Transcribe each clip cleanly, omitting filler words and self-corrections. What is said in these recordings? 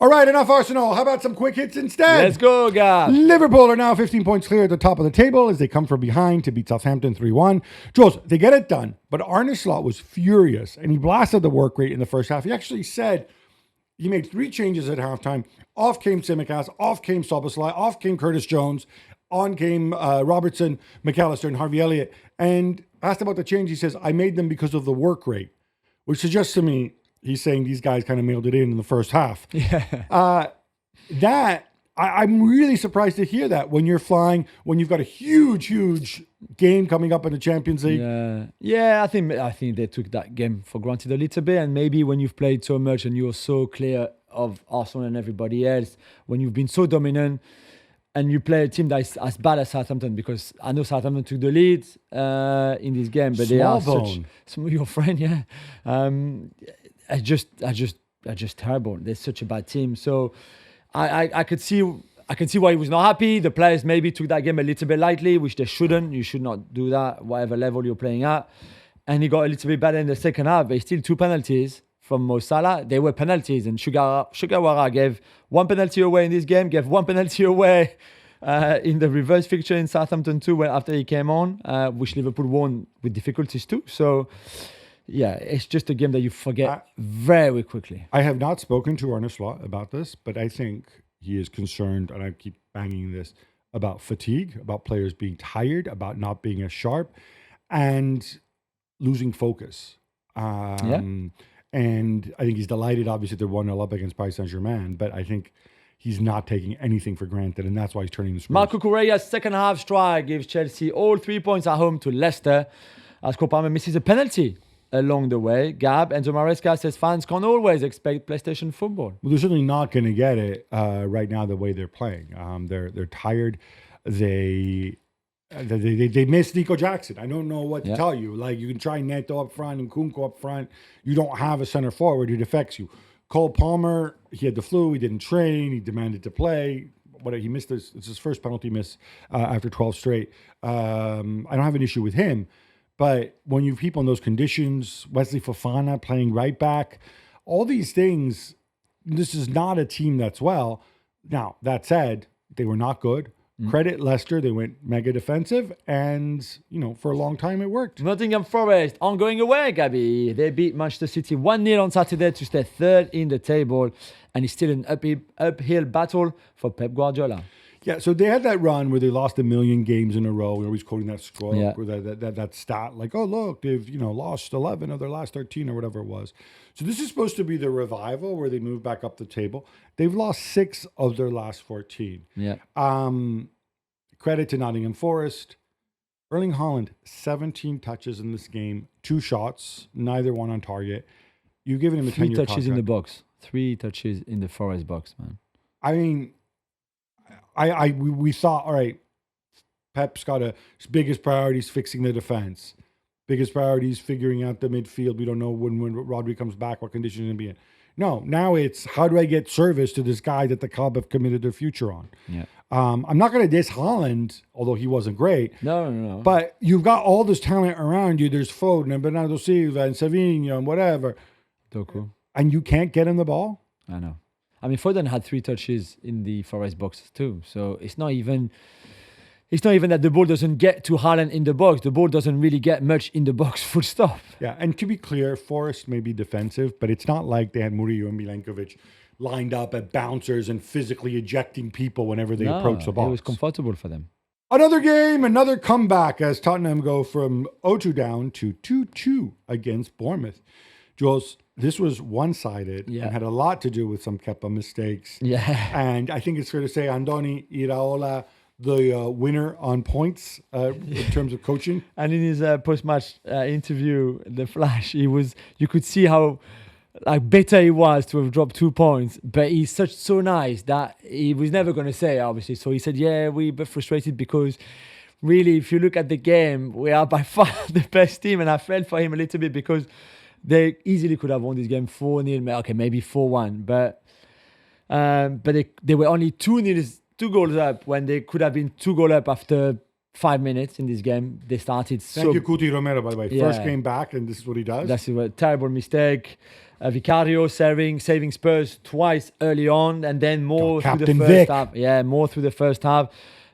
All right, enough Arsenal. How about some quick hits instead? Let's go, guys. Liverpool are now 15 points clear at the top of the table as they come from behind to beat Southampton 3-1. Jules, they get it done, but Arne Slot was furious, and he blasted the work rate in the first half. He actually said he made 3 changes at halftime. Off came Tsimikas, off came Szoboszlai, off came Curtis Jones, on came Robertson, McAllister, and Harvey Elliott. And asked about the change, he says, I made them because of the work rate, which suggests to me he's saying these guys kind of mailed it in the first half. Yeah. I'm really surprised to hear that when you're flying, when you've got a huge game coming up in the Champions League. Yeah. I think they took that game for granted a little bit, and maybe when you've played so much and you're so clear of Arsenal and everybody else, when you've been so dominant, and you play a team that is as bad as Southampton, because I know Southampton took the lead in this game, but they are such your friend, yeah. Are just terrible. They're such a bad team. So I can see why he was not happy. The players maybe took that game a little bit lightly, which they shouldn't. You should not do that, whatever level you're playing at. And he got a little bit better in the second half, but still 2 penalties from Mo Salah. They were penalties, and Sugawara gave 1 penalty away in this game, gave 1 penalty away in the reverse fixture in Southampton too, after he came on, which Liverpool won with difficulties too. So yeah, it's just a game that you forget very quickly. I have not spoken to Arne Slot about this, but I think he is concerned, and I keep banging this, about fatigue, about players being tired, about not being as sharp, and losing focus. And I think he's delighted, obviously, they're 1-0 up against Paris Saint-Germain, but I think he's not taking anything for granted, and that's why he's turning the screws. Marco Correa's second half strike gives Chelsea all 3 points at home to Leicester, as Cole Palmer misses a penalty along the way. Gab, Enzo Maresca says fans can't always expect PlayStation football. Well, they're certainly not going to get it right now the way they're playing. They're tired. They miss Nico Jackson. I don't know what to tell you. Like, you can try Neto up front and Kunko up front. You don't have a center forward. It affects you. Cole Palmer, he had the flu. He didn't train. He demanded to play. He missed it's his first penalty miss after 12 straight. I don't have an issue with him. But when you have people in those conditions, Wesley Fofana playing right back, all these things, this is not a team that's well. Now, that said, they were not good. Credit Leicester, they went mega defensive, and, for a long time it worked. Nottingham Forest ongoing away, Gabby. They beat Manchester City 1-0 on Saturday to stay third in the table, and it's still an uphill battle for Pep Guardiola. Yeah, so they had that run where they lost 1 million games in a row. We're always quoting that scroll or that stat, like, oh, look, they've lost 11 of their last 13 or whatever it was. So this is supposed to be the revival where they move back up the table. They've lost 6 of their last 14. Yeah. Credit to Nottingham Forest. Erling Haaland, 17 touches in this game, 2 shots, neither one on target. You've given him a 10-year contract. 3 touches in the box. 3 touches in the Forest box, man. I mean, we thought, all right, Pep's got his biggest priorities fixing the defense. Biggest priorities figuring out the midfield. We don't know when Rodri comes back, what condition he's going to be in. No, now it's how do I get service to this guy that the club have committed their future on? Yeah. I'm not going to diss Haaland, although he wasn't great. No. But you've got all this talent around you. There's Foden and Bernardo Silva and Savinho and whatever. Doku. And you can't get him the ball? I know. I mean, Foden had 3 touches in the Forest box too. So it's not even that the ball doesn't get to Haaland in the box. The ball doesn't really get much in the box, full stop. Yeah, and to be clear, Forest may be defensive, but it's not like they had Murillo and Milenkovic lined up at bouncers and physically ejecting people whenever they approach the box. It was comfortable for them. Another game, another comeback as Tottenham go from 0-2 down to 2-2 against Bournemouth. Jules, this was one-sided and had a lot to do with some Kepa mistakes. Yeah. And I think it's fair to say Andoni Iraola, the winner on points in terms of coaching. And in his post-match interview, The Flash, you could see how better he was to have dropped 2 points, but he's so nice that he was never going to say, obviously. So he said, yeah, we're a bit frustrated because really, if you look at the game, we are by far the best team. And I felt for him a little bit because they easily could have won this game 4-0, okay, maybe 4-1. But they were only 2 goals up when they could have been 2 goals up after 5 minutes in this game. They started Thank you, Cuti Romero, by the way. First game back, and this is what he does. That's a terrible mistake. Vicario saving Spurs twice early on, and then more through the Captain first Vic. half. Yeah, more through the first half.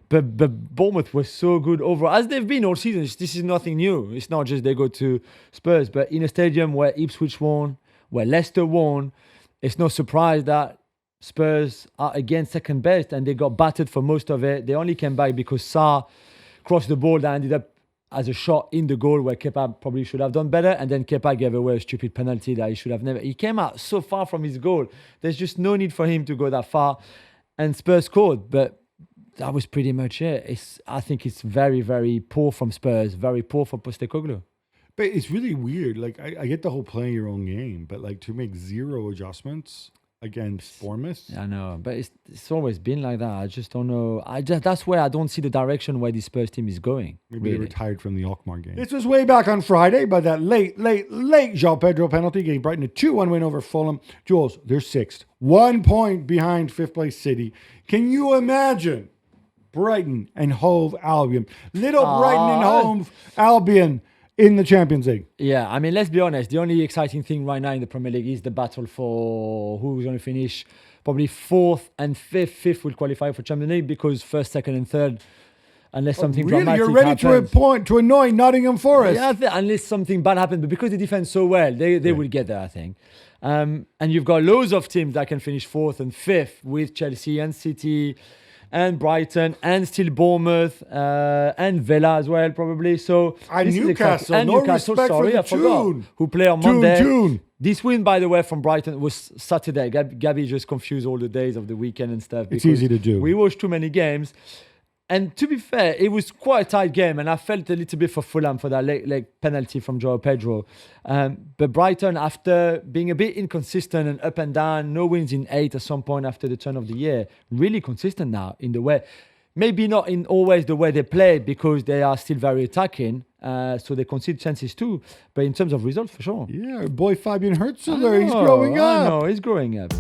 But Bournemouth was so good overall, as they've been all season. This is nothing new. It's not just they go to Spurs, but in a stadium where Ipswich won, where Leicester won, it's no surprise that Spurs are again second best, and they got battered for most of it. They only came back because Sarr crossed the ball that ended up as a shot in the goal where Kepa probably should have done better, and then Kepa gave away a stupid penalty that he should have never. He came out so far from his goal. There's just no need for him to go that far, and Spurs scored, but that was pretty much it. I think it's very, very poor from Spurs, very poor for Postecoglou. But it's really weird. Like, I get the whole playing your own game, but like to make 0 adjustments against Bournemouth. I know, but it's always been like that. I just don't know. That's where I don't see the direction where the Spurs team is going. Maybe they retired from the Alkmaar game. This was way back on Friday, but that late João Pedro penalty gave Brighton a 2-1 win over Fulham. Jules, they're 6th. 1 point behind 5th place City. Can you imagine Brighton and Hove Albion? Little Brighton and Hove Albion in the Champions League. Yeah, I mean, let's be honest. The only exciting thing right now in the Premier League is the battle for who's going to finish probably 4th and 5th. 5th will qualify for Champions League because 1st, 2nd, and 3rd, unless something dramatic you're ready happens. to annoy Nottingham Forest. Yeah, unless something bad happens, but because they defend so well, they will get there, I think. And you've got loads of teams that can finish 4th and 5th with Chelsea and City and Brighton and still Bournemouth and Villa as well, probably. So and Newcastle, and no Newcastle, respect sorry, for the I forgot, tune. who play on Monday. Tune. This win, by the way, from Brighton was Saturday. Gabby just confused all the days of the weekend and stuff. It's easy to do. We watched too many games. And to be fair, it was quite a tight game, and I felt a little bit for Fulham for that late penalty from João Pedro. But Brighton, after being a bit inconsistent and up and down, no wins in 8 at some point after the turn of the year, really consistent now in the way. Maybe not in always the way they play because they are still very attacking, so they concede chances too. But in terms of results, for sure. Yeah, boy Fabian Hurtzler, he's growing up. I know, he's growing up.